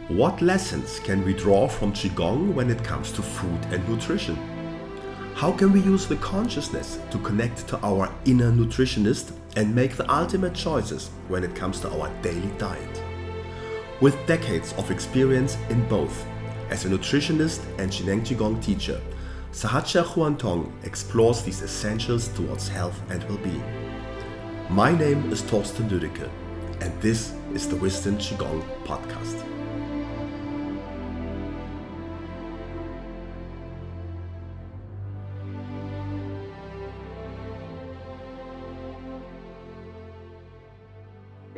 What lessons can we draw from Qigong when it comes to food and nutrition? How can we use the consciousness to connect to our inner nutritionist and make the ultimate choices when it comes to our daily diet? With decades of experience in both, as a nutritionist and Shineng Qigong teacher, Sahaja Huantong explores these essentials towards health and well-being. My name is Torsten Lüdecke, and this is the Wisdom Qigong podcast.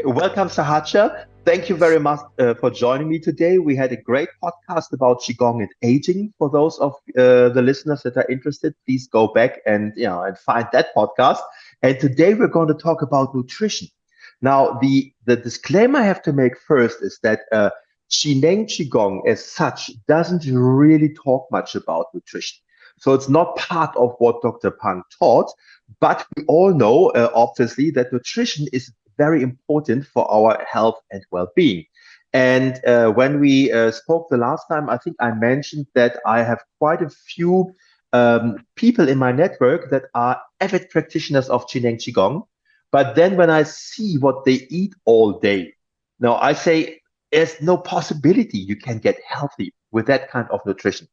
Welcome, Sahaja. Thank you very much for joining me today. We had a great podcast about Qigong and aging. For those of the listeners that are interested, please go back and find that podcast. And today we're going to talk about nutrition. Now, the disclaimer I have to make first is that Shineng Qigong as such doesn't really talk much about nutrition. So it's not part of what Dr. Pang taught, but we all know, obviously, that nutrition is very important for our health and well-being. And when we spoke the last time, I think I mentioned that I have quite a few people in my network that are avid practitioners of Shineng Qigong. But then when I see what they eat all day, now I say there's no possibility you can get healthy with that kind of nutrition.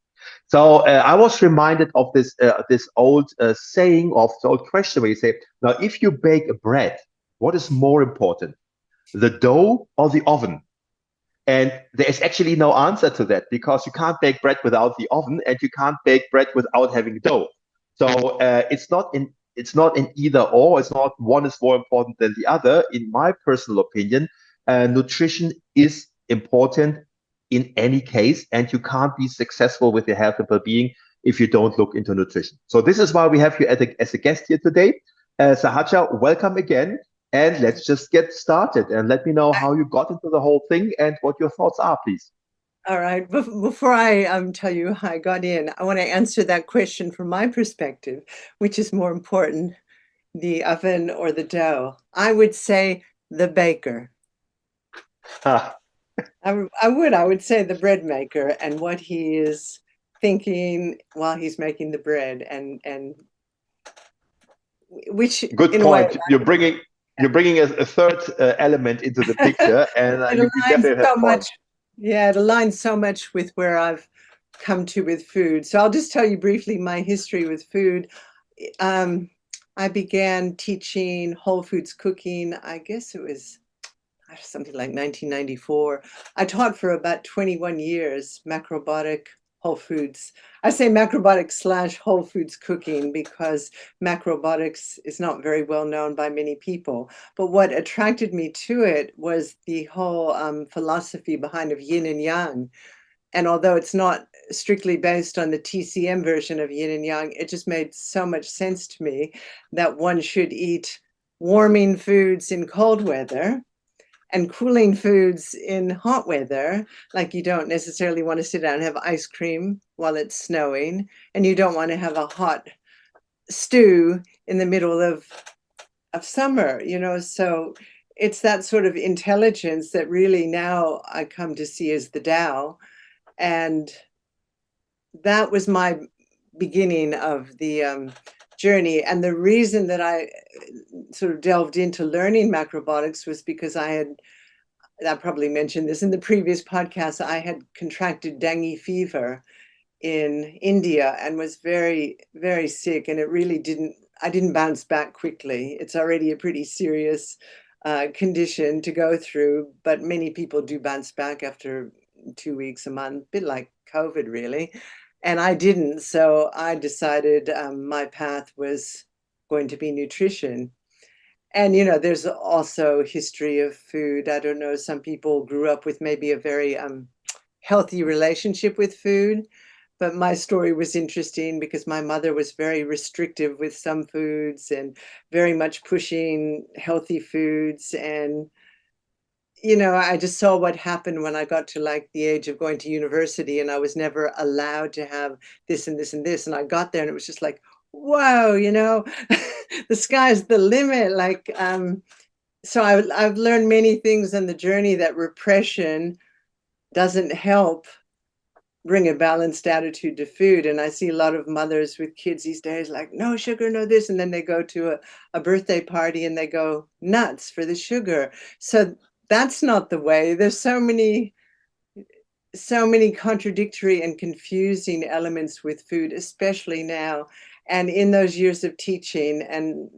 So I was reminded of this old saying, of the old question where you say, now if you bake a bread, what is more important, the dough or the oven? And there is actually no answer to that, because you can't bake bread without the oven, and you can't bake bread without having dough. So it's not in either or. It's not one is more important than the other. In my personal opinion, nutrition is important in any case, and you can't be successful with your health and well-being if you don't look into nutrition. So this is why we have you as a guest here today. Sahaja, welcome again. And let's just get started, and let me know how you got into the whole thing and what your thoughts are, please. All right. Before I tell you how I got in, I want to answer that question from my perspective, which is more important, the oven or the dough? I would say the baker. I would say the bread maker, and what he is thinking while he's making the bread, and which good point. You're bringing a third element into the picture, and you definitely have much. Yeah, it aligns so much with where I've come to with food. So I'll just tell you briefly my history with food. I began teaching whole foods cooking, I guess it was something like 1994. I taught for about 21 years macrobiotic whole foods. I say macrobiotic / whole foods cooking because macrobiotics is not very well known by many people. But what attracted me to it was the whole philosophy behind of yin and yang. And although it's not strictly based on the TCM version of yin and yang, it just made so much sense to me that one should eat warming foods in cold weather and cooling foods in hot weather. Like, you don't necessarily want to sit down and have ice cream while it's snowing, and you don't want to have a hot stew in the middle of summer, so it's that sort of intelligence that really now I come to see as the Tao. And that was my beginning of the journey. And the reason that I sort of delved into learning macrobiotics was because I probably mentioned this in the previous podcast, I had contracted dengue fever in India and was very, very sick. And I didn't bounce back quickly. It's already a pretty serious condition to go through, but many people do bounce back after 2 weeks, a month, a bit like COVID, really. And I didn't. So I decided my path was going to be nutrition. And, there's also history of food. I don't know, some people grew up with maybe a very healthy relationship with food. But my story was interesting because my mother was very restrictive with some foods and very much pushing healthy foods. And I just saw what happened when I got to like the age of going to university, and I was never allowed to have this and this and this. And I got there and it was just like, whoa, the sky's the limit. So I've learned many things on the journey, that repression doesn't help bring a balanced attitude to food. And I see a lot of mothers with kids these days like, no sugar, no this. And then they go to a birthday party and they go nuts for the sugar. So that's not the way. There's so many contradictory and confusing elements with food, especially now. And in those years of teaching, and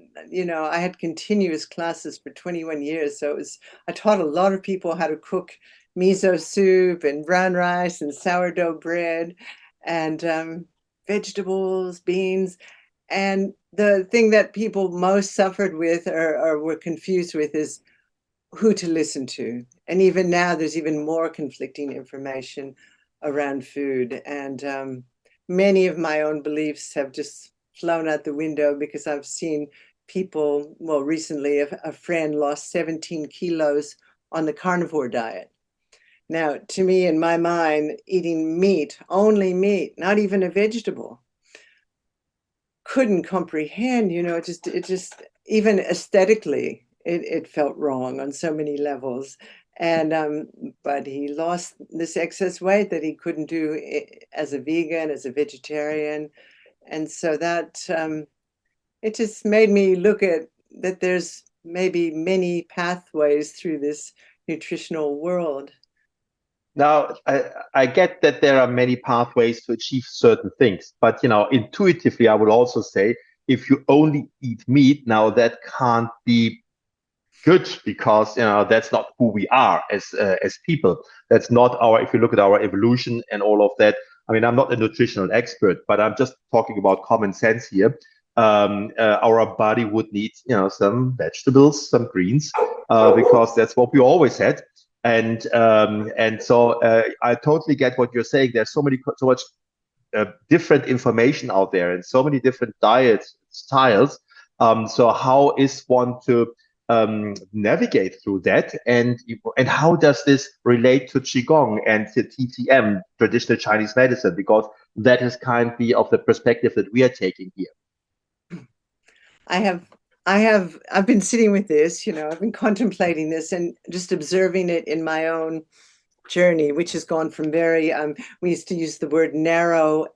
I had continuous classes for 21 years. So I taught a lot of people how to cook miso soup and brown rice and sourdough bread and vegetables, beans. And the thing that people most suffered with or were confused with is who to listen to. And even now, there's even more conflicting information around food. And many of my own beliefs have just flown out the window because I've seen people, well, recently a friend lost 17 kilos on the carnivore diet. Now, to me, in my mind, eating meat, only meat, not even a vegetable, couldn't comprehend, it just even aesthetically, it felt wrong on so many levels. And but he lost this excess weight that he couldn't do as a vegan, as a vegetarian. And so that it just made me look at that there's maybe many pathways through this nutritional world. Now, I get that there are many pathways to achieve certain things, but intuitively, I would also say if you only eat meat, now that can't be good because that's not who we are as people. That's not our. If you look at our evolution and all of that, I mean, I'm not a nutritional expert, but I'm just talking about common sense here. Our body would need some vegetables, some greens, because that's what we always had. And so I totally get what you're saying. There's so much different information out there and so many different diet styles. So how is one to navigate through that, and how does this relate to Qigong and to TCM, traditional Chinese medicine? Because that is kindly of the perspective that we are taking here. I've been sitting with this, I've been contemplating this and just observing it in my own journey, which has gone from very, we used to use the word narrow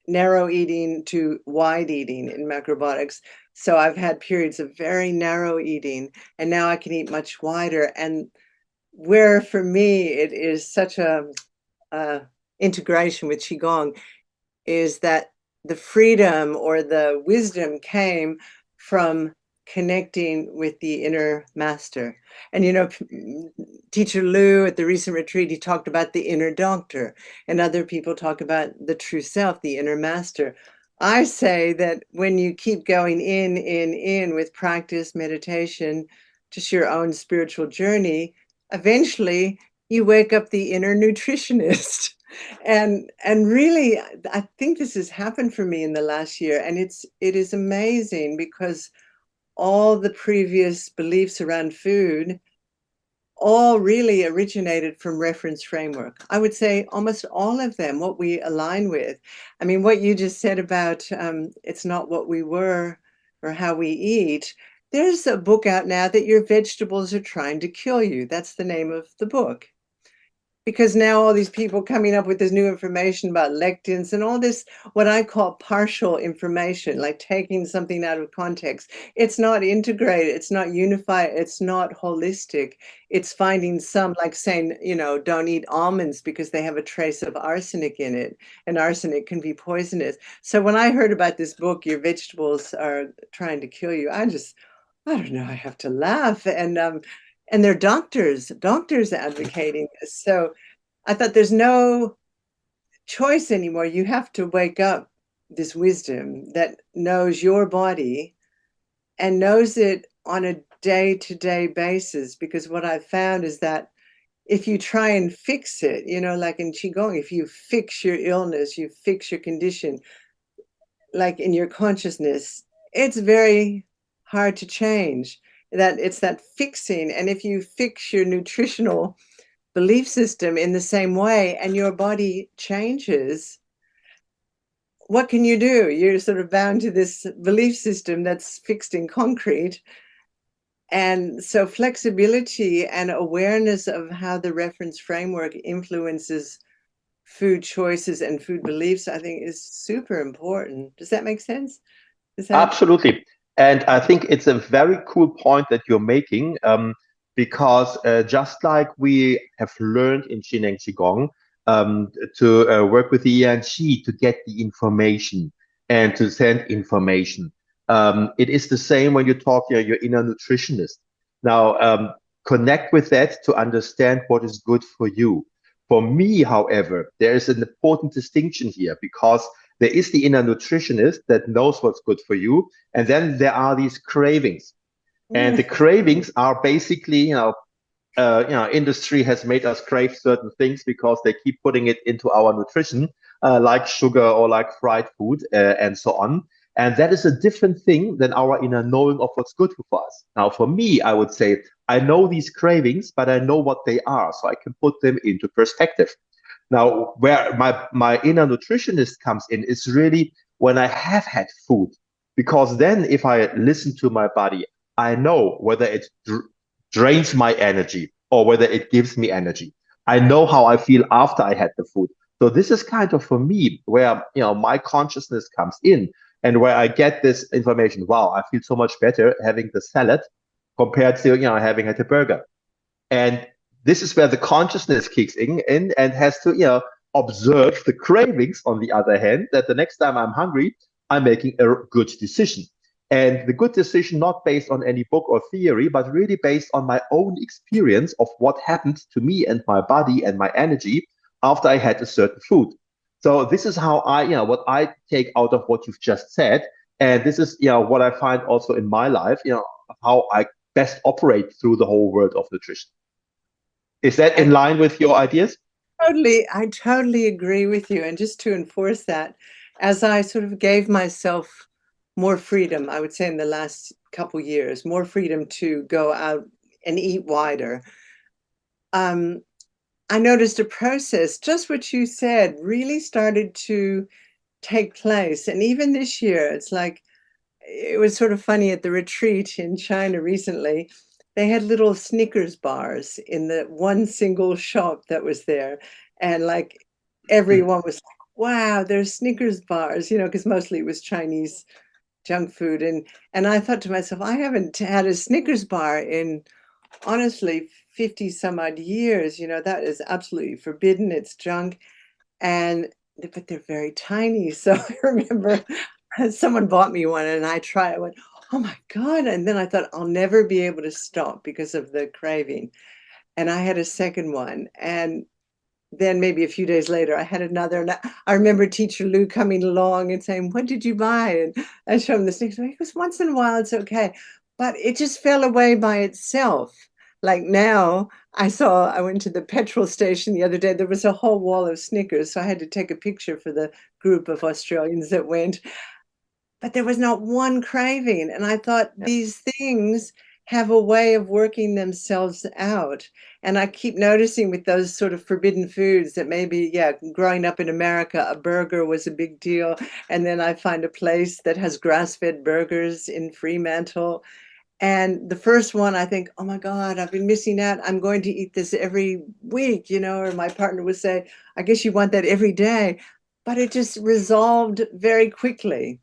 eating to wide eating in macrobiotics. So I've had periods of very narrow eating, and now I can eat much wider. And where for me it is such a integration with Qigong is that the freedom or the wisdom came from connecting with the inner master. And Teacher Lu at the recent retreat, he talked about the inner doctor, and other people talk about the true self, the inner master. I say that when you keep going in with practice, meditation, just your own spiritual journey, eventually you wake up the inner nutritionist. And really, I think this has happened for me in the last year, and it is amazing because all the previous beliefs around food all really originated from reference framework. I would say almost all of them, what we align with. I mean, what you just said about it's not what we were or how we eat. There's a book out now that your vegetables are trying to kill you. That's the name of the book. Because now all these people coming up with this new information about lectins and all this, what I call partial information, like taking something out of context. It's not integrated, it's not unified, it's not holistic. It's finding some, like saying, don't eat almonds because they have a trace of arsenic in it, and arsenic can be poisonous. So when I heard about this book, Your Vegetables Are Trying to Kill You, I don't know, I have to laugh. And they're doctors advocating this. So I thought there's no choice anymore. You have to wake up this wisdom that knows your body and knows it on a day-to-day basis. Because what I've found is that if you try and fix it, like in Qigong, if you fix your illness, you fix your condition, like in your consciousness, it's very hard to change. That it's that fixing. And if you fix your nutritional belief system in the same way and your body changes, what can you do? You're sort of bound to this belief system that's fixed in concrete. And so flexibility and awareness of how the reference framework influences food choices and food beliefs, I think, is super important. Does that make sense? Absolutely. And I think it's a very cool point that you're making, because just like we have learned in Qin and Qigong to work with the Yang Qi to get the information and to send information, it is the same when you talk your inner nutritionist. Now, connect with that to understand what is good for you. For me, however, there is an important distinction here, because there is the inner nutritionist that knows what's good for you, and then there are these cravings, and the cravings are basically, industry has made us crave certain things because they keep putting it into our nutrition, like sugar or like fried food, and so on. And that is a different thing than our inner knowing of what's good for us. Now, for me, I would say I know these cravings, but I know what they are, so I can put them into perspective. Now, where my inner nutritionist comes in is really when I have had food, because then if I listen to my body, I know whether it drains my energy or whether it gives me energy. I know how I feel after I had the food. So this is kind of for me where my consciousness comes in, and where I get this information. Wow, I feel so much better having the salad compared to having had a burger. And this is where the consciousness kicks in and has to observe the cravings on the other hand, that the next time I'm hungry, I'm making a good decision. And the good decision not based on any book or theory, but really based on my own experience of what happened to me and my body and my energy after I had a certain food. So this is how what I take out of what you've just said. And this is what I find also in my life, how I best operate through the whole world of nutrition. Is that in line with your ideas? I totally agree with you. And just to enforce that, as I sort of gave myself more freedom, I would say in the last couple years, more freedom to go out and eat wider, I noticed a process, just what you said, really started to take place. And even this year, it's like, it was sort of funny at the retreat in China recently. They had little Snickers bars in the one single shop that was there. And like everyone was like, wow, there's Snickers bars, because mostly it was Chinese junk food. And I thought to myself, I haven't had a Snickers bar in, honestly, 50 some odd years. That is absolutely forbidden. It's junk. But they're very tiny. So I remember someone bought me one and I tried. I went, oh my God. And then I thought, I'll never be able to stop because of the craving. And I had a second one. And then maybe a few days later, I had another. And I remember Teacher Lou coming along and saying, what did you buy? And I showed him the Snickers. Because once in a while, it's okay. But it just fell away by itself. Like now, I went to the petrol station the other day, there was a whole wall of Snickers. So I had to take a picture for the group of Australians that went. But there was not one craving. And I thought these things have a way of working themselves out. And I keep noticing with those sort of forbidden foods that maybe, growing up in America, a burger was a big deal. And then I find a place that has grass-fed burgers in Fremantle. And the first one, I think, oh my God, I've been missing out. I'm going to eat this every week, or my partner would say, I guess you want that every day. But it just resolved very quickly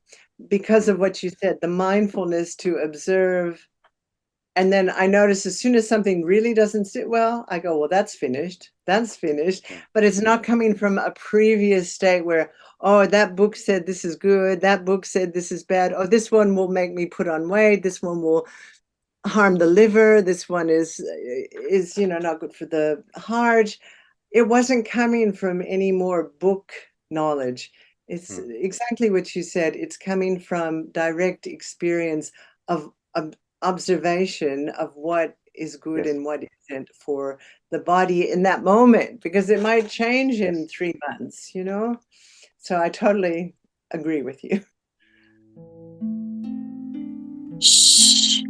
because of what you said, the mindfulness to observe. And then I notice as soon as something really doesn't sit well, I go, well, that's finished. That's finished. But it's not coming from a previous state where, oh, that book said this is good. That book said this is bad. Oh, this one will make me put on weight. This one will harm the liver. This one is not good for the heart. It wasn't coming from any more book knowledge. It's exactly what you said. It's coming from direct experience of observation of what is good and what isn't for the body in that moment, because it might change in 3 months, So I totally agree with you. Shh.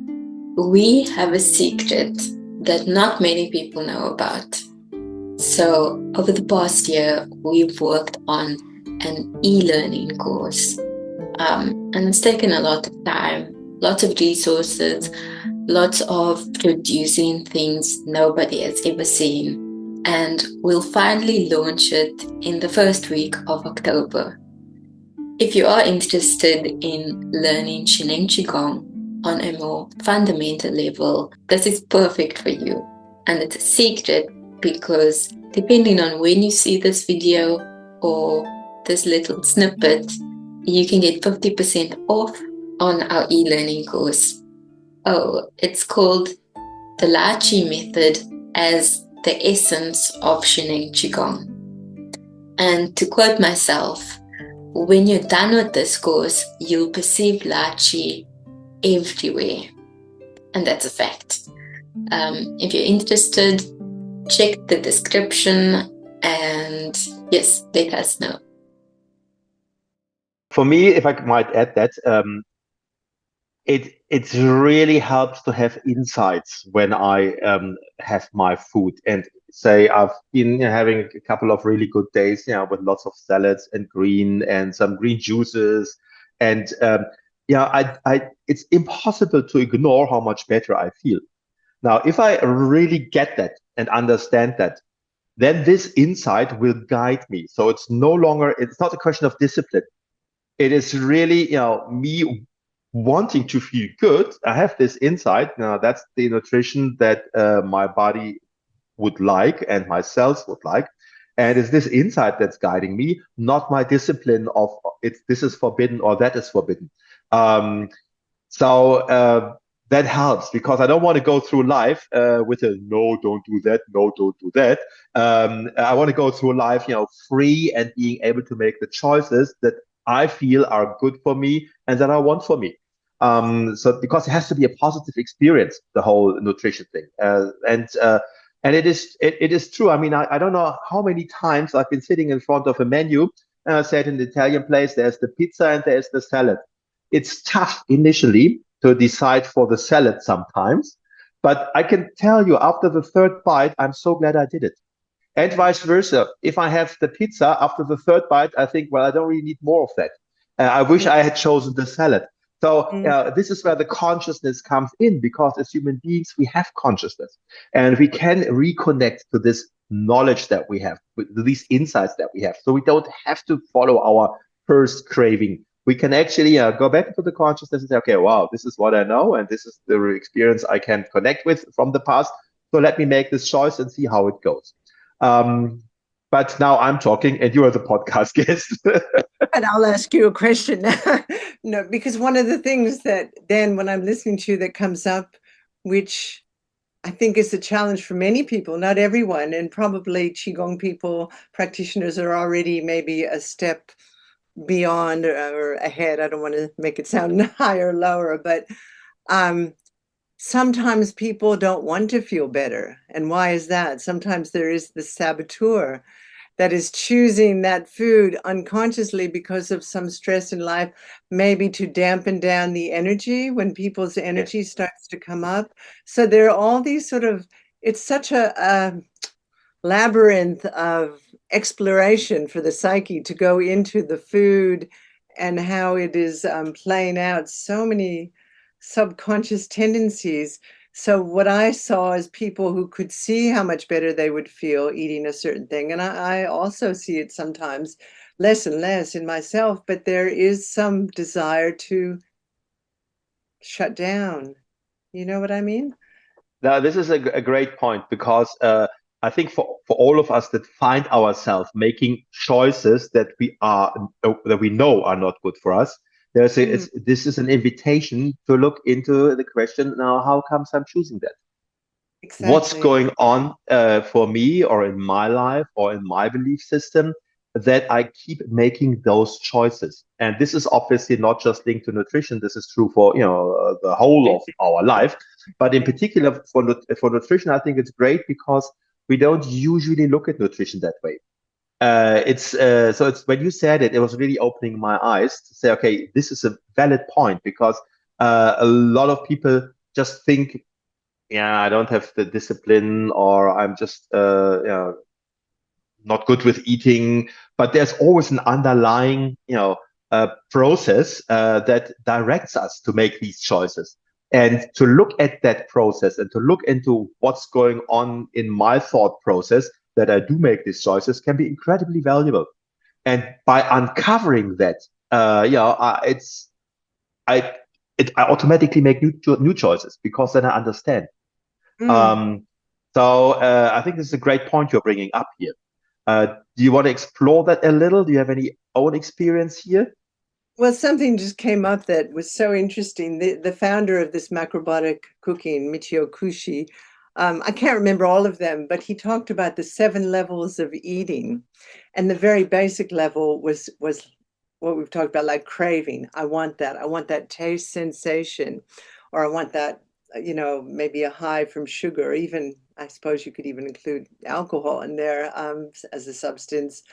We have a secret that not many people know about. So over the past year, we've worked on an e-learning course. And it's taken a lot of time, lots of resources, lots of producing things nobody has ever seen, and we'll finally launch it in the first week of October. If you are interested in learning Shineng Qigong on a more fundamental level, this is perfect for you. And it's a secret because depending on when you see this video or this little snippet, you can get 50% off on our e-learning course. Oh, it's called the Lai Chi Method as the essence of Shineng Qigong. And to quote myself, when you're done with this course, you'll perceive Lai Chi everywhere. And that's a fact. If you're interested, check the description and yes, let us know. For me, if I might add that, it really helps to have insights when I have my food, and say I've been having a couple of really good days, with lots of salads and some green juices, and it's impossible to ignore how much better I feel. Now, if I really get that and understand that, then this insight will guide me. So it's not a question of discipline. It is really, me wanting to feel good. I have this insight. Now, that's the nutrition that my body would like and my cells would like. And it's this insight that's guiding me, not my discipline of this is forbidden or that is forbidden. That helps, because I don't want to go through life with a no, don't do that, no, don't do that. I want to go through life, free and being able to make the choices that I feel are good for me and that I want for me. So because it has to be a positive experience, the whole nutrition thing, and it is true. I mean, I don't know how many times I've been sitting in front of a menu, and I said in the Italian place, there's the pizza and there's the salad. It's tough initially to decide for the salad sometimes, but I can tell you after the third bite, I'm so glad I did it. And vice versa. If I have the pizza after the third bite, I think, well, I don't really need more of that. I wish I had chosen the salad. So this is where the consciousness comes in, because as human beings, we have consciousness, and we can reconnect to this knowledge that we have, with these insights that we have. So we don't have to follow our first craving. We can actually go back into the consciousness and say, okay, wow, this is what I know, and this is the experience I can connect with from the past. So let me make this choice and see how it goes. But now I'm talking and you are the podcast guest. And I'll ask you a question now. No, because one of the things that then when I'm listening to you that comes up, which I think is a challenge for many people, not everyone, and probably Qigong people, practitioners are already maybe a step beyond or ahead. I don't want to make it sound higher or lower, but sometimes people don't want to feel better. And why is that? Sometimes there is the saboteur that is choosing that food unconsciously because of some stress in life, maybe to dampen down the energy when people's energy starts to come up. So there are all these it's such a labyrinth of exploration for the psyche to go into the food and how it is playing out so many subconscious tendencies. So what I saw is people who could see how much better they would feel eating a certain thing. And I also see it sometimes less and less in myself, but there is some desire to shut down. You know what I mean? Now, this is a great point, because I think for all of us that find ourselves making choices that we know are not good for us, this is an invitation to look into the question, now, how comes I'm choosing that? Exactly. What's going on for me or in my life or in my belief system that I keep making those choices? And this is obviously not just linked to nutrition. This is true for the whole of our life. But in particular for nutrition, I think it's great because we don't usually look at nutrition that way. So it's when you said it was really opening my eyes to say, okay, this is a valid point, because a lot of people just think, I don't have the discipline, or I'm just not good with eating. But there's always an underlying process that directs us to make these choices. And to look at that process and to look into what's going on in my thought process that I do make these choices can be incredibly valuable. And by uncovering that, I I automatically make new choices because then I understand. Um, I think this is a great point you're bringing up here. Do you want to explore that a little? Do you have any own experience here? Well, something just came up that was so interesting. The founder of this macrobiotic cooking, Michio Kushi, I can't remember all of them, but he talked about the 7 levels of eating, and the very basic level was what we've talked about, like craving. I want that. I want that taste sensation, or I want that, maybe a high from sugar, or even I suppose you could even include alcohol in there as a substance.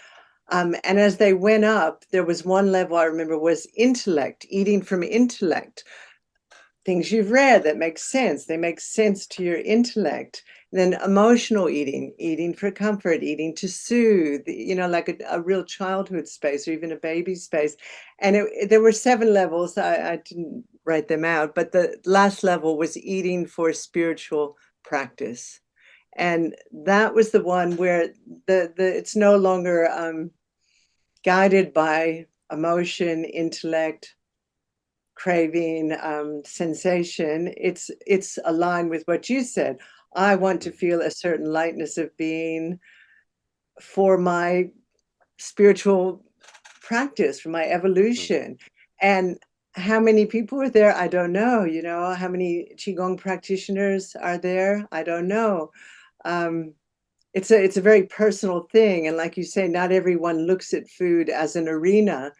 And as they went up, there was one level I remember was intellect, eating from intellect, things you've read that make sense. They make sense to your intellect. Then emotional eating, eating for comfort, eating to soothe, like a real childhood space or even a baby space. And there were 7 levels. I didn't write them out, but the last level was eating for spiritual practice. And that was the one where it's no longer guided by emotion, intellect, craving, sensation. It's aligned with what you said. I want to feel a certain lightness of being for my spiritual practice, for my evolution. And how many people are there? I don't know. How many Qigong practitioners are there? I don't know. It's a very personal thing. And like you say, not everyone looks at food as an arena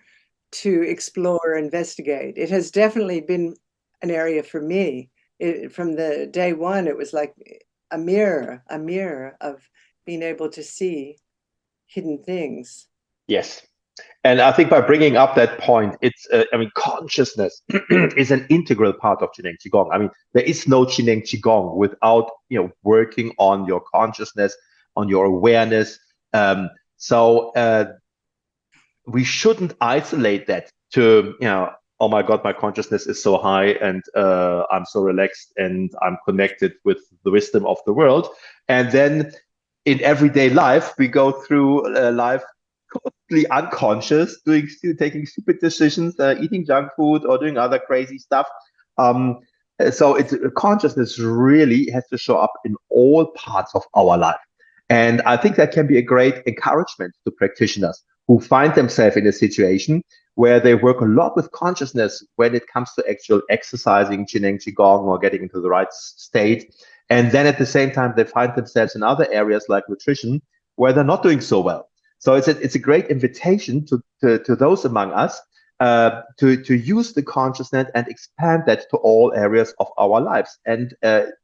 to explore or investigate. It has definitely been an area for me. From the day one, it was like a mirror of being able to see hidden things. Yes. And I think by bringing up that point, consciousness is an integral part of Jinen Qigong. I mean, there is no Jinen Qigong without, working on your consciousness, on your awareness. We shouldn't isolate that to, oh my God, my consciousness is so high and I'm so relaxed and I'm connected with the wisdom of the world. And then in everyday life, we go through life totally unconscious, taking stupid decisions, eating junk food or doing other crazy stuff. So consciousness really has to show up in all parts of our life. And I think that can be a great encouragement to practitioners who find themselves in a situation where they work a lot with consciousness when it comes to actual exercising Jinen Qigong or getting into the right state. And then at the same time, they find themselves in other areas like nutrition where they're not doing so well. So it's a great invitation to those among us to use the consciousness and expand that to all areas of our lives, and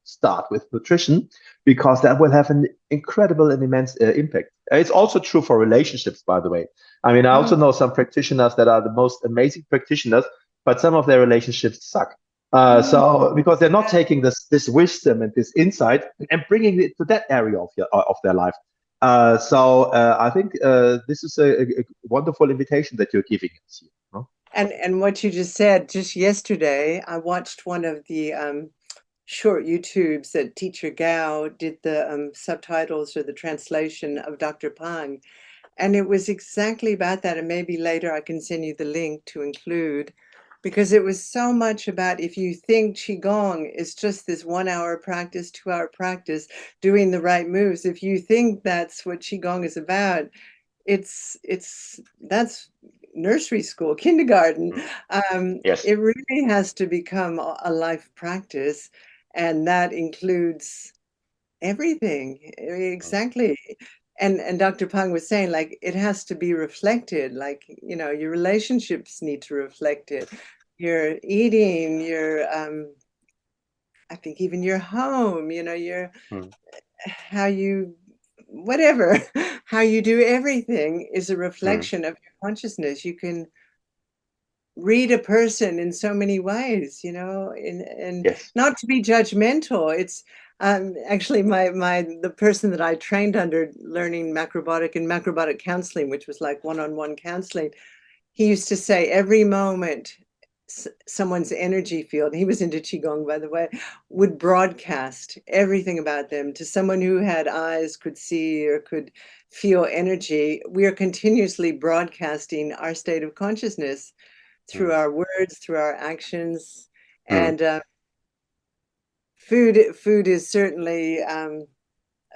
start with nutrition, because that will have an incredible and immense impact. It's also true for relationships, by the way. I mean, I also know some practitioners that are the most amazing practitioners, but some of their relationships suck. So because they're not taking this wisdom and this insight and bringing it to that area of their life. I think this is a wonderful invitation that you're giving us here. No? And what you just said, just yesterday, I watched one of the short YouTubes that Teacher Gao did the subtitles or the translation of Dr. Pang. And it was exactly about that. And maybe later I can send you the link to include, because it was so much about, if you think Qigong is just this 1 hour practice, 2 hour practice, doing the right moves, if you think that's what Qigong is about, that's nursery school, kindergarten. Yes. It really has to become a life practice. And that includes everything. Exactly. And Dr. Pang was saying, like, it has to be reflected, like, your relationships need to reflect it. Your eating, your, I think even your home, your, how you, whatever, how you do everything is a reflection of your consciousness. You can read a person in so many ways, and Yes. not to be judgmental. It's, actually, the person that I trained under learning macrobiotic and macrobiotic counseling, which was like one-on-one counseling, he used to say every moment someone's energy field, he was into Qigong, by the way, would broadcast everything about them to someone who had eyes, could see, or could feel energy. We are continuously broadcasting our state of consciousness through our words, through our actions. And food is certainly a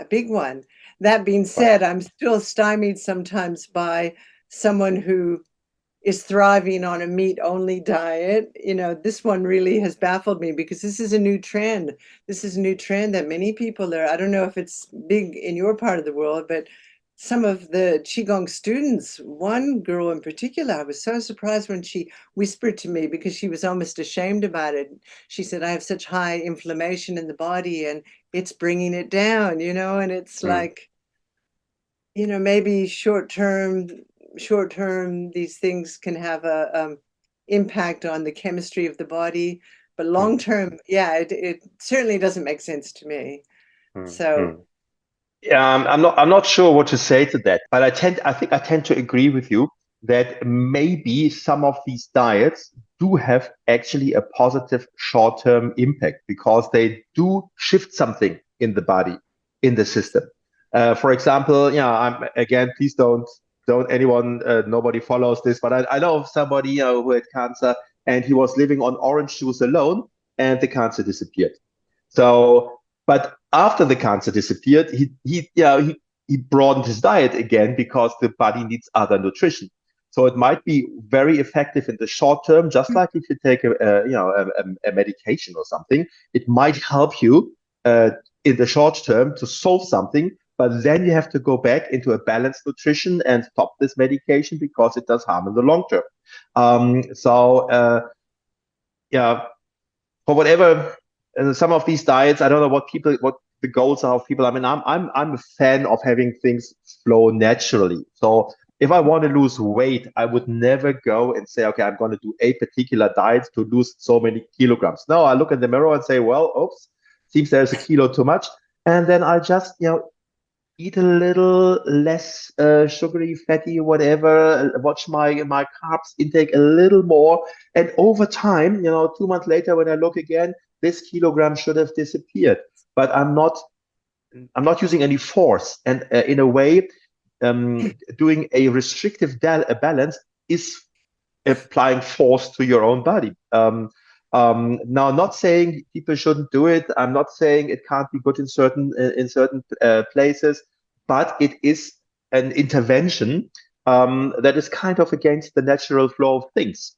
big one. That being said, I'm still stymied sometimes by someone who is thriving on a meat-only diet. You know, this one really has baffled me because this is a new trend. This is a new trend that many people are, I don't know if it's big in your part of the world, but some of the Qigong students, one girl in particular, I was so surprised when she whispered to me because she was almost ashamed about it. She said, I have such high inflammation in the body and it's bringing it down, you know, and it's like, you know, maybe short term, these things can have a impact on the chemistry of the body, but long term, yeah, it certainly doesn't make sense to me. So. Yeah, I'm not sure what to say to that, but I think I tend to agree with you that maybe some of these diets do have actually a positive short-term impact because they do shift something in the body, in the system. For example, I'm again, please don't anyone, nobody follows this, but I know of somebody, who had cancer and he was living on orange juice alone and the cancer disappeared. So, but after the cancer disappeared, he broadened his diet again because the body needs other nutrition. So it might be very effective in the short term, just like if you take a medication or something. It might help you in the short term to solve something, but then you have to go back into a balanced nutrition and stop this medication because it does harm in the long term. For whatever. Some of these diets, I don't know what the goals are of people. I mean, I'm a fan of having things flow naturally. So if I want to lose weight, I would never go and say, okay, I'm going to do a particular diet to lose so many kilograms. No, I look in the mirror and say, well, oops, seems there's a kilo too much, and then I just eat a little less sugary, fatty, whatever. Watch my carbs intake a little more, and over time, 2 months later, when I look again, this kilogram should have disappeared. But I'm not using any force, and in a way, doing a restrictive balance is applying force to your own body. Now, not saying people shouldn't do it. I'm not saying it can't be good in certain places, but it is an intervention that is kind of against the natural flow of things.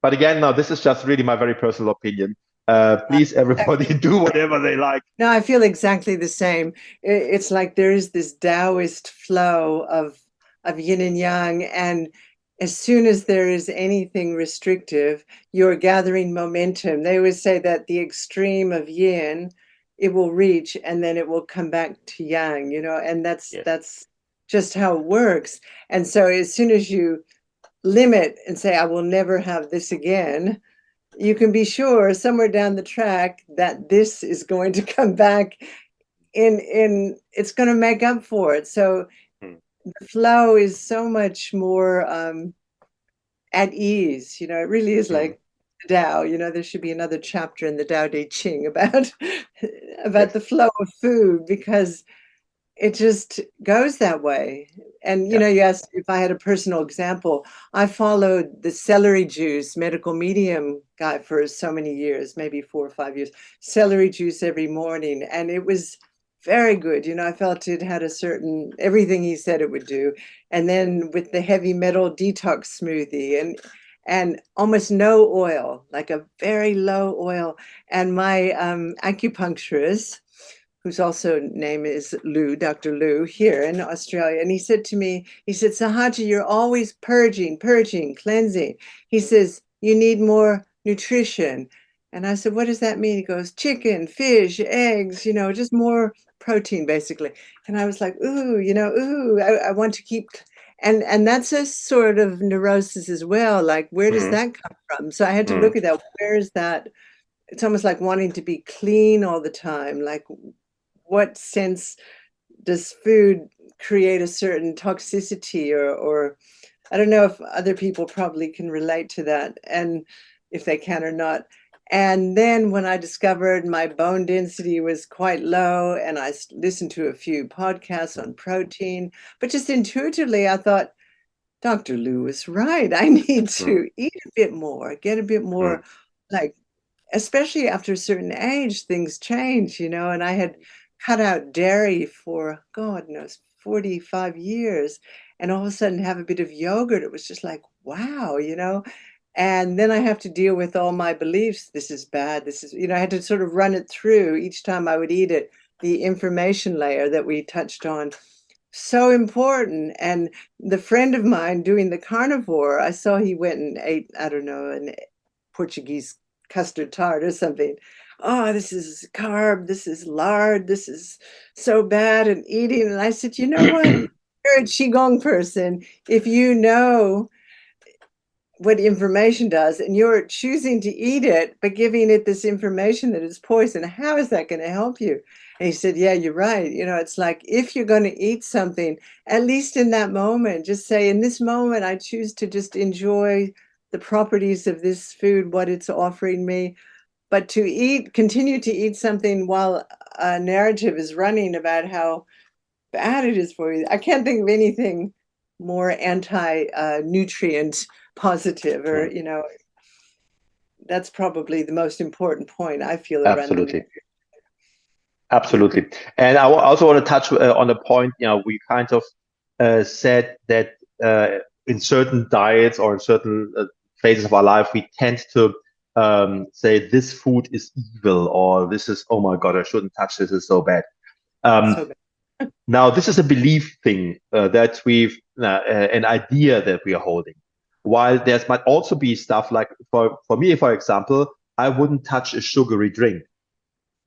But again, now this is just really my very personal opinion. Please, everybody, do whatever they like. No, I feel exactly the same. It's like there is this Taoist flow of yin and yang, and as soon as there is anything restrictive, you're gathering momentum. They always say that the extreme of yin, it will reach and then it will come back to yang, and that's just how it works. And so as soon as you limit and say, I will never have this again, you can be sure somewhere down the track that this is going to come back in it's going to make up for it. So the flow is so much more at ease, it really is like the Tao, there should be another chapter in the Tao Te Ching about the flow of food, because it just goes that way. And, you asked if I had a personal example. I followed the celery juice medical medium guy for so many years, maybe 4 or 5 years, celery juice every morning. And it was very good. I felt it had everything he said it would do. And then with the heavy metal detox smoothie and almost no oil, like a very low oil. And my acupuncturist, whose also name is Lou, Dr. Lou, here in Australia. And he said to me, Sahaja, you're always purging, cleansing. He says, you need more nutrition. And I said, what does that mean? He goes, chicken, fish, eggs, just more protein, basically. And I was like, I want to keep, and that's a sort of neurosis as well. Like, where does that come from? So I had to look at that. Where is that? It's almost like wanting to be clean all the time. Like, what sense does food create a certain toxicity or I don't know if other people probably can relate to that, and if they can or not. And then when I discovered my bone density was quite low, and I listened to a few podcasts on protein, but just intuitively, I thought, Dr. Lou was right. I need Mm, to eat a bit more, get a bit mm, more, like, especially after a certain age, things change, and I had cut out dairy for, God knows, 45 years, and all of a sudden have a bit of yogurt. It was just like, wow. And then I have to deal with all my beliefs. This is bad. This is, I had to sort of run it through each time I would eat it, the information layer that we touched on. So important. And the friend of mine doing the carnivore, I saw he went and ate, I don't know, an Portuguese custard tart or something. Oh, this is carb, this is lard, this is so bad and eating. And I said, you know what? You're a Qigong person. If you know what information does and you're choosing to eat it, but giving it this information that is poison, how is that going to help you? And he said, yeah, you're right. It's like if you're going to eat something, at least in that moment, just say, in this moment, I choose to just enjoy the properties of this food, what it's offering me. But to continue to eat something while a narrative is running about how bad it is for you. I can't think of anything more anti-nutrient positive, or, mm. that's probably the most important point I feel around the. Absolutely. Absolutely. And I also want to touch on a point, we kind of said that in certain diets or in certain phases of our life, we tend to say this food is evil, or this is, oh my God, I shouldn't touch this, it's so bad. So Um, bad. Now, this is a belief thing that an idea that we are holding. While there's might also be stuff like, for me, for example, I wouldn't touch a sugary drink,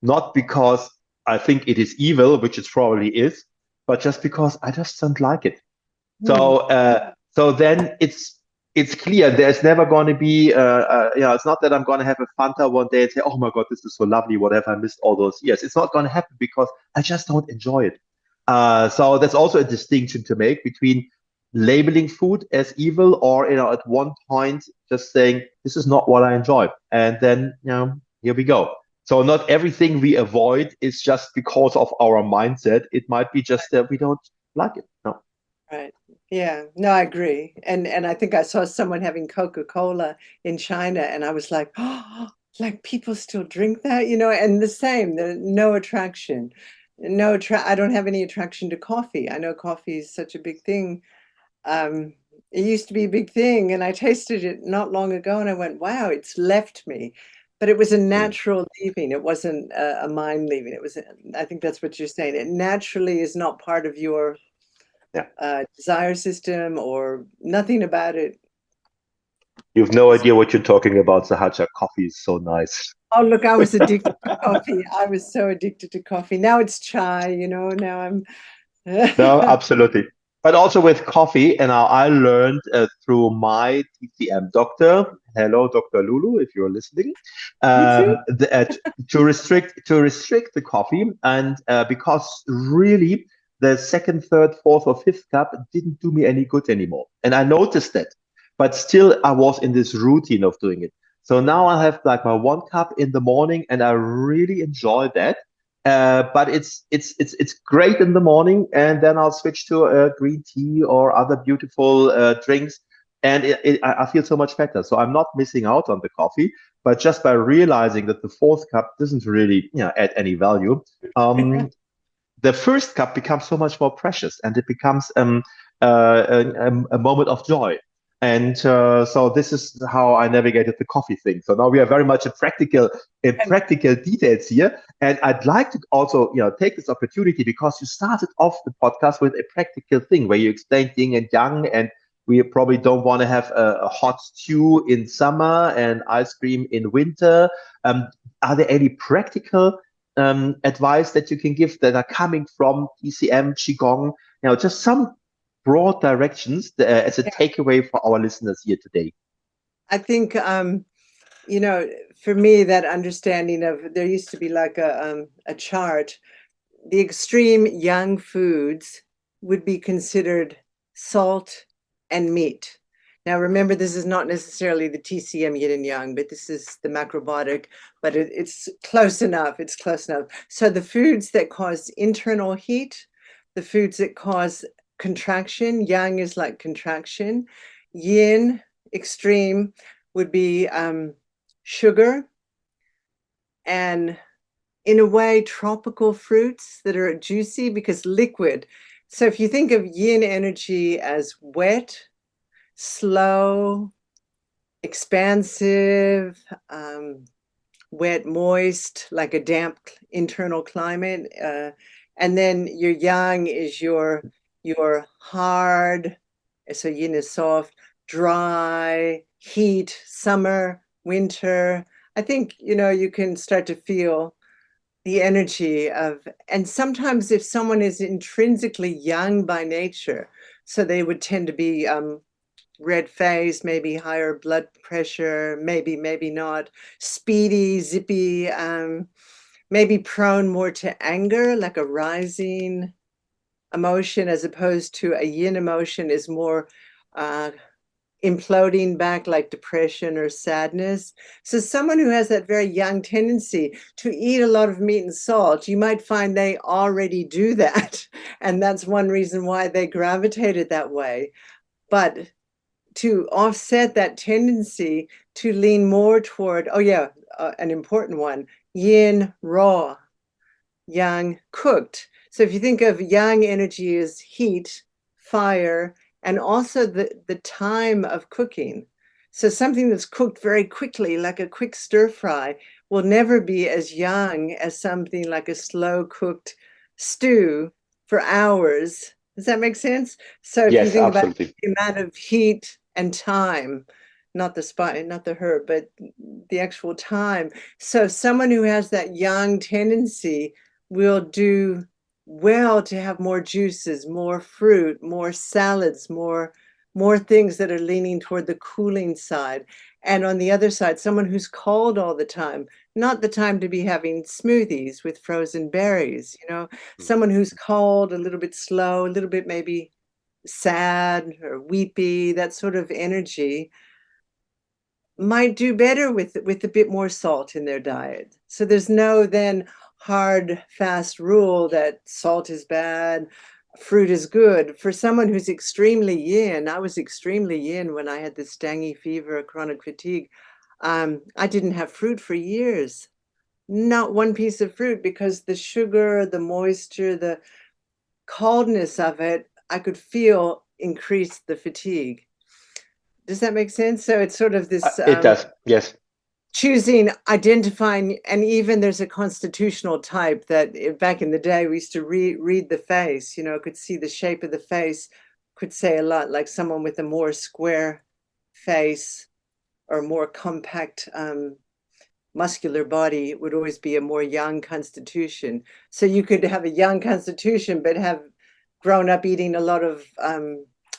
not because I think it is evil, which it probably is, but just because I just don't like it. Hmm. So then it's clear there's never going to be it's not that I'm going to have a Fanta one day and say, oh my God, this is so lovely, whatever, I missed all those years. It's not going to happen because I just don't enjoy it. So that's also a distinction to make between labeling food as evil, or at one point just saying this is not what I enjoy, and then here we go. So not everything we avoid is just because of our mindset. It might be just that we don't like it. No. Right. Yeah. No, I agree. And I think I saw someone having Coca-Cola in China, and I was like, oh, like people still drink that, and the same, no attraction. I don't have any attraction to coffee. I know coffee is such a big thing. Um, it used to be a big thing, and I tasted it not long ago, and I went, wow, it's left me. But it was a Mm. natural leaving. It wasn't a mind leaving. I think that's what you're saying. It naturally is not part of your Yeah. desire system, or nothing about it. You've no Is, idea what you're talking about, Sahaja. Coffee is so nice. oh, look, I was addicted to coffee. I was so addicted to coffee. Now it's chai, now I'm. No, absolutely. But also with coffee, and I learned through my TCM doctor. Hello, Dr. Lulu, if you're listening. Me too. That to restrict the coffee, and because really the second, third, fourth, or fifth cup didn't do me any good anymore, and I noticed that. But still, I was in this routine of doing it. So now I have like my 1 cup in the morning, and I really enjoy that. But it's great in the morning, and then I'll switch to green tea or other beautiful drinks, and I feel so much better. So I'm not missing out on the coffee, but just by realizing that the fourth cup doesn't really add any value, the first cup becomes so much more precious, and it becomes a moment of joy. And so this is how I navigated the coffee thing. So now we are very much in And practical details here. And I'd like to also, take this opportunity, because you started off the podcast with a practical thing where you explained yin and yang, and we probably don't want to have a hot stew in summer and ice cream in winter. Are there any practical advice that you can give that are coming from TCM Qigong? Just some broad directions as a takeaway for our listeners here today. I think, for me, that understanding of, there used to be like a chart. The extreme young foods would be considered salt, and meat. Now, remember, this is not necessarily the TCM yin and yang, but this is the macrobiotic, but it's close enough. It's close enough. So the foods that cause internal heat, the foods that cause contraction, yang is like contraction, yin, extreme, would be sugar, and in a way, tropical fruits that are juicy because liquid. So if you think of yin energy as wet, slow, expansive, wet, moist, like a damp internal climate. And then your yang is your hard, so yin is soft, dry, heat, summer, winter. I think, you can start to feel the energy of, and sometimes if someone is intrinsically yang by nature, so they would tend to be red face, maybe higher blood pressure, maybe not, speedy, zippy, maybe prone more to anger, like a rising emotion, as opposed to a yin emotion is more imploding back, like depression or sadness. So someone who has that very yang tendency to eat a lot of meat and salt, you might find they already do that. And that's one reason why they gravitated that way. But to offset that tendency to lean more toward, an important one, yin raw, yang cooked. So if you think of yang energy as heat, fire, and also the time of cooking. So something that's cooked very quickly, like a quick stir fry, will never be as yang as something like a slow cooked stew for hours. Does that make sense? So if you think absolutely. about the amount of heat and time, not the spine, not the herb, but the actual time. So someone who has that yang tendency will do well to have more juices, more fruit, more salads, more things that are leaning toward the cooling side. And on the other side, someone who's cold all the time, not the time to be having smoothies with frozen berries, someone who's cold, a little bit slow, a little bit maybe sad or weepy, that sort of energy might do better with a bit more salt in their diet. So there's no then hard, fast rule that salt is bad, fruit is good. For someone who's extremely yin, I was extremely yin when I had this dengue fever, chronic fatigue. I didn't have fruit for years, not one piece of fruit, because the sugar, the moisture, the coldness of it, I could feel increased the fatigue. Does that make sense? So it's sort of this. It does, yes. Choosing, identifying, and even there's a constitutional type that back in the day we used to read the face, could see the shape of the face, could say a lot, like someone with a more square face or more compact muscular body would always be a more yang constitution. So you could have a yang constitution but have grown up eating a lot of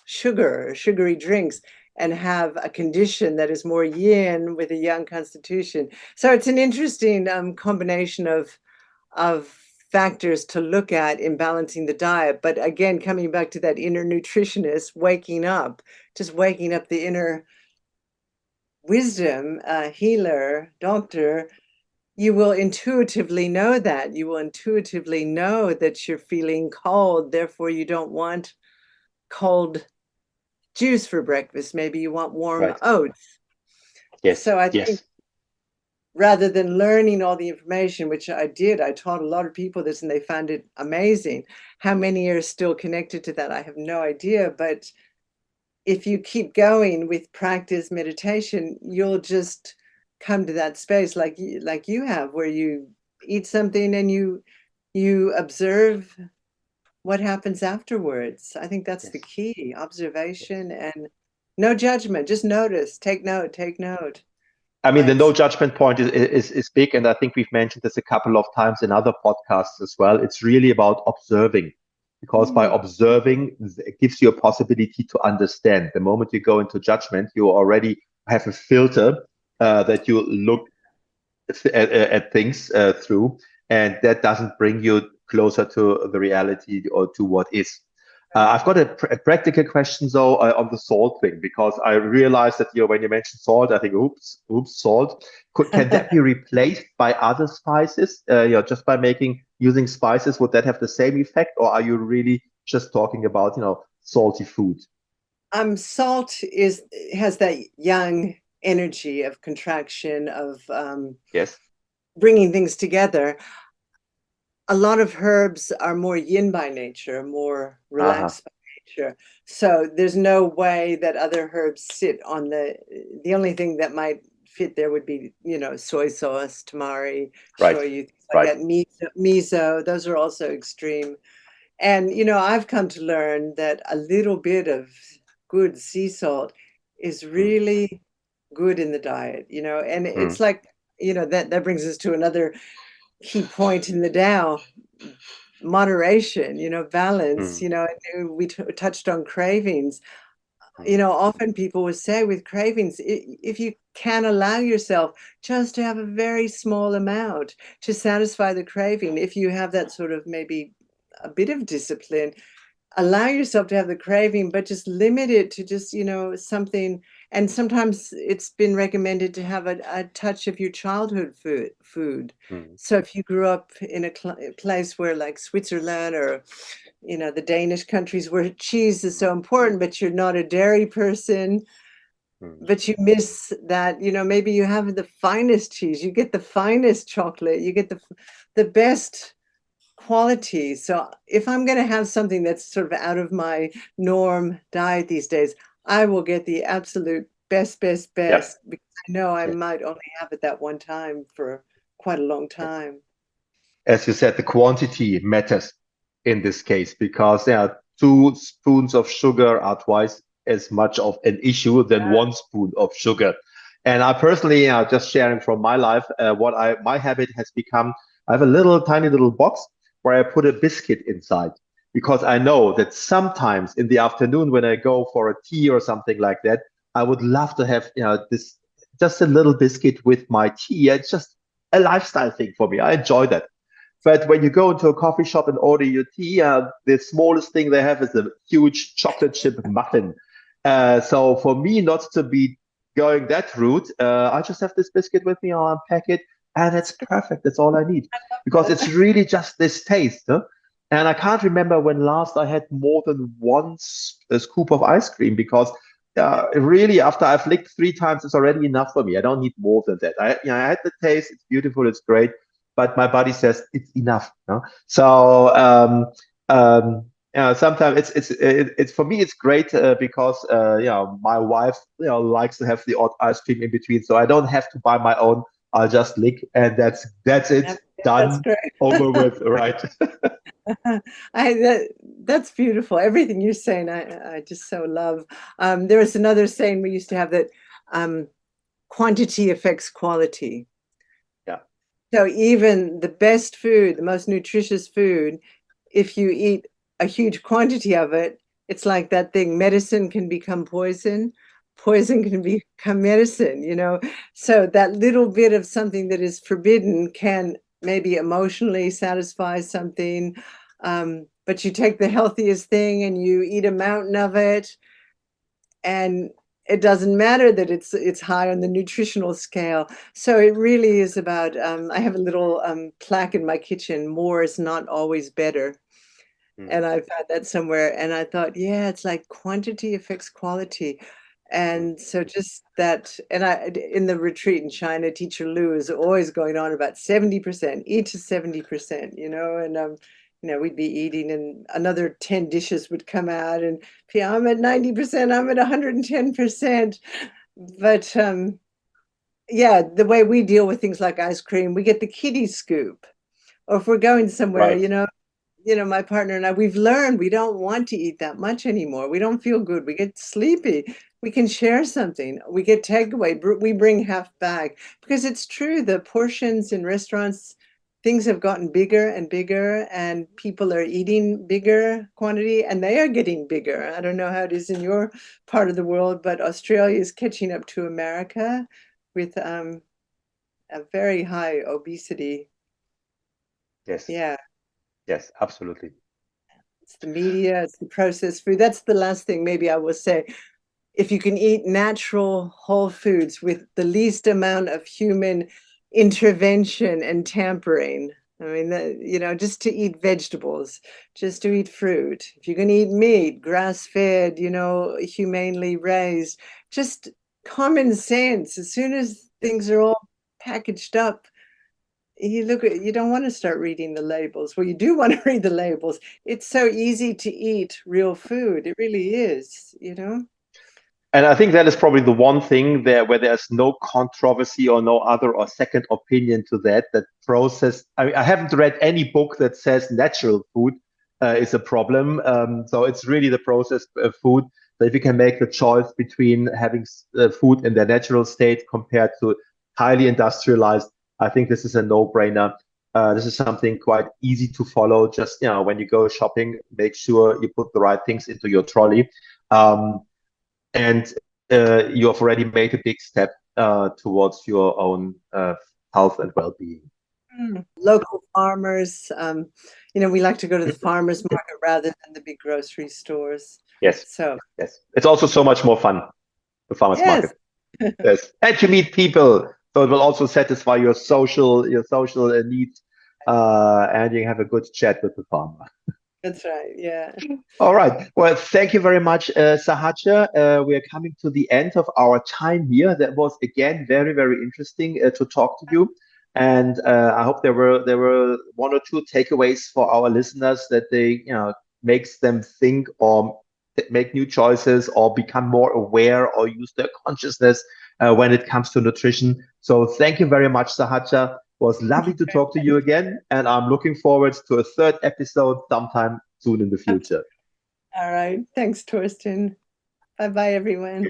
sugary drinks and have a condition that is more yin with a yang constitution. So it's an interesting combination of factors to look at in balancing the diet. But again, coming back to that inner nutritionist, waking up the inner wisdom, healer, doctor, you will intuitively know that. You will intuitively know that you're feeling cold, therefore you don't want cold juice for breakfast. Maybe you want warm oats. Yes. So I think rather than learning all the information, which I did, I taught a lot of people this and they found it amazing. How many are still connected to that? I have no idea. But if you keep going with practice, meditation, you'll just come to that space like you have, where you eat something and you observe what happens afterwards. I think that's the key, observation and no judgment, just notice, take note. I mean, the no judgment point is big. And I think we've mentioned this a couple of times in other podcasts as well. It's really about observing, because by observing, it gives you a possibility to understand. The moment you go into judgment, you already have a filter that you look at things through, and that doesn't bring you closer to the reality or to what is. I've got a practical question though on the salt thing, because I realized that when you mentioned salt, I think, oops, salt. Can that be replaced by other spices? Just by using spices, would that have the same effect, or are you really just talking about salty food? Salt has that yang energy of contraction, of Yes. bringing things together. A lot of herbs are more yin by nature, more relaxed by nature. So there's no way that other herbs sit on the only thing that might fit there would be, soy sauce, tamari, Right. shoyu, things like Right. that. Miso, those are also extreme. And, I've come to learn that a little bit of good sea salt is really good in the diet, and it's like, that brings us to another key point in the Tao: moderation, balance, and we touched on cravings. Often people would say with cravings, if you can allow yourself just to have a very small amount to satisfy the craving, if you have that sort of maybe a bit of discipline, allow yourself to have the craving, but just limit it to just, something. And sometimes it's been recommended to have a touch of your childhood food. So if you grew up in a place where, like Switzerland or, the Danish countries, where cheese is so important, but you're not a dairy person, but you miss that, maybe you have the finest cheese, you get the finest chocolate, you get the best quality. So if I'm going to have something that's sort of out of my norm diet these days, I will get the absolute best, because I know I might only have it that one time for quite a long time. As you said, the quantity matters in this case, because 2 spoons of sugar are twice as much of an issue than 1 spoon of sugar. And I personally, just sharing from my life, my habit has become, I have a tiny little box where I put a biscuit inside, because I know that sometimes in the afternoon when I go for a tea or something like that, I would love to have this, just a little biscuit with my tea. It's just a lifestyle thing for me. I enjoy that. But when you go into a coffee shop and order your tea, the smallest thing they have is a huge chocolate chip muffin. So for me not to be going that route, I just have this biscuit with me, I'll unpack it, and it's perfect. That's all I need, because it's really just this taste. Huh? And I can't remember when last I had more than a scoop of ice cream, because really, after I've licked 3 times, it's already enough for me. I don't need more than that. I had the taste. It's beautiful. It's great. But my body says it's enough. So sometimes it's for me it's great, because my wife likes to have the odd ice cream in between, so I don't have to buy my own. I'll just lick, and that's it. That's Done. great. Over with. Right. That's beautiful. Everything you're saying, I just so love. There was another saying we used to have, that quantity affects quality. So even the best food, the most nutritious food, if you eat a huge quantity of it, it's like that thing: medicine can become poison, poison can become medicine, So that little bit of something that is forbidden can maybe emotionally satisfy something. But you take the healthiest thing and you eat a mountain of it, and it doesn't matter that it's high on the nutritional scale. So it really is about, I have a little plaque in my kitchen: more is not always better. And I found that somewhere, and I thought, yeah, it's like quantity affects quality. And so just that, and in the retreat in China, Teacher Lu is always going on about 70%, eat to 70%, and we'd be eating and another 10 dishes would come out, and I'm at 90%, I'm at 110%. But yeah, the way we deal with things like ice cream, we get the kiddie scoop. Or if we're going somewhere, Right. my partner and I, we've learned we don't want to eat that much anymore. We don't feel good. We get sleepy. We can share something. We get takeaway. We bring half back, because it's true. The portions in restaurants, things have gotten bigger and bigger, and people are eating bigger quantity, and they are getting bigger. I don't know how it is in your part of the world, but Australia is catching up to America with a very high obesity. Yes. Yeah. Yes, absolutely. It's the media, it's the processed food. That's the last thing maybe I will say. If you can eat natural whole foods with the least amount of human intervention and tampering, I mean, just to eat vegetables, just to eat fruit. If you're going to eat meat, grass-fed, humanely raised, just common sense. As soon as things are all packaged up, you don't want to start reading the labels. Well, you do want to read the labels. It's so easy to eat real food. It really is. And I think that is probably the one thing there where there's no controversy or no other or second opinion to that process. I haven't read any book that says natural food is a problem. So it's really the processed food. So if you can make the choice between having food in their natural state compared to highly industrialized, I think this is a no-brainer. This is something quite easy to follow. Just, when you go shopping, make sure you put the right things into your trolley. And you have already made a big step towards your own health and well-being. Local farmers, we like to go to the farmers market rather than the big grocery stores. Yes. So yes, it's also so much more fun, the farmers market. Yes, and you meet people, so it will also satisfy your social needs, and you have a good chat with the farmer. That's right. Yeah. All right. Well, thank you very much, Sahaja. We are coming to the end of our time here. That was again very, very interesting to talk to you, and I hope there were one or two takeaways for our listeners that they makes them think or make new choices or become more aware or use their consciousness when it comes to nutrition. So thank you very much, Sahaja. It was lovely to talk to you again, and I'm looking forward to a third episode sometime soon in the future. All right. Thanks, Torsten. Bye-bye, everyone.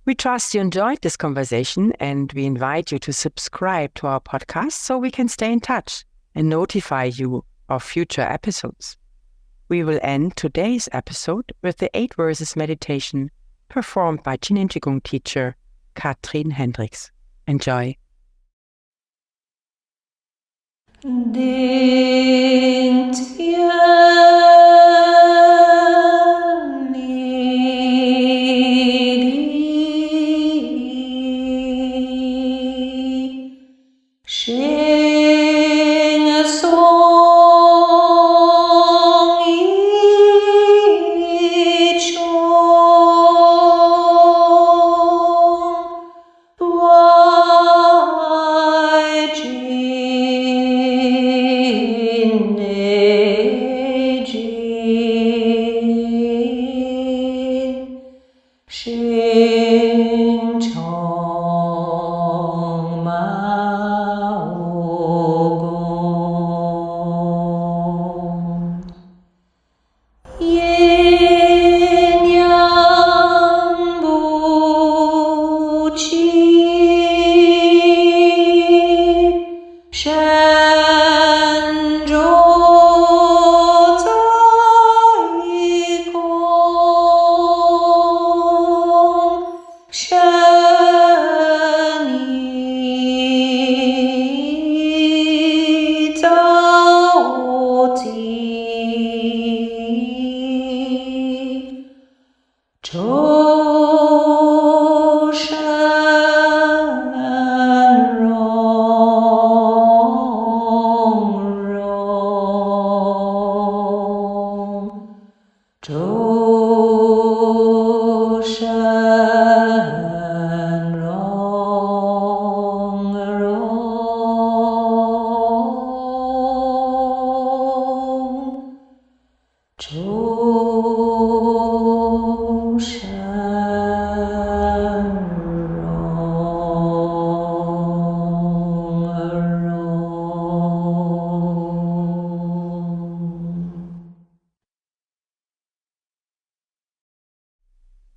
We trust you enjoyed this conversation, and we invite you to subscribe to our podcast so we can stay in touch and notify you of future episodes. We will end today's episode with the 8 verses meditation performed by Jin and Qigong teacher Katrin Hendricks. Enjoy.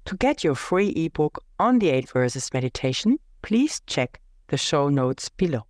To get your free ebook on the 8 verses meditation, please check the show notes below.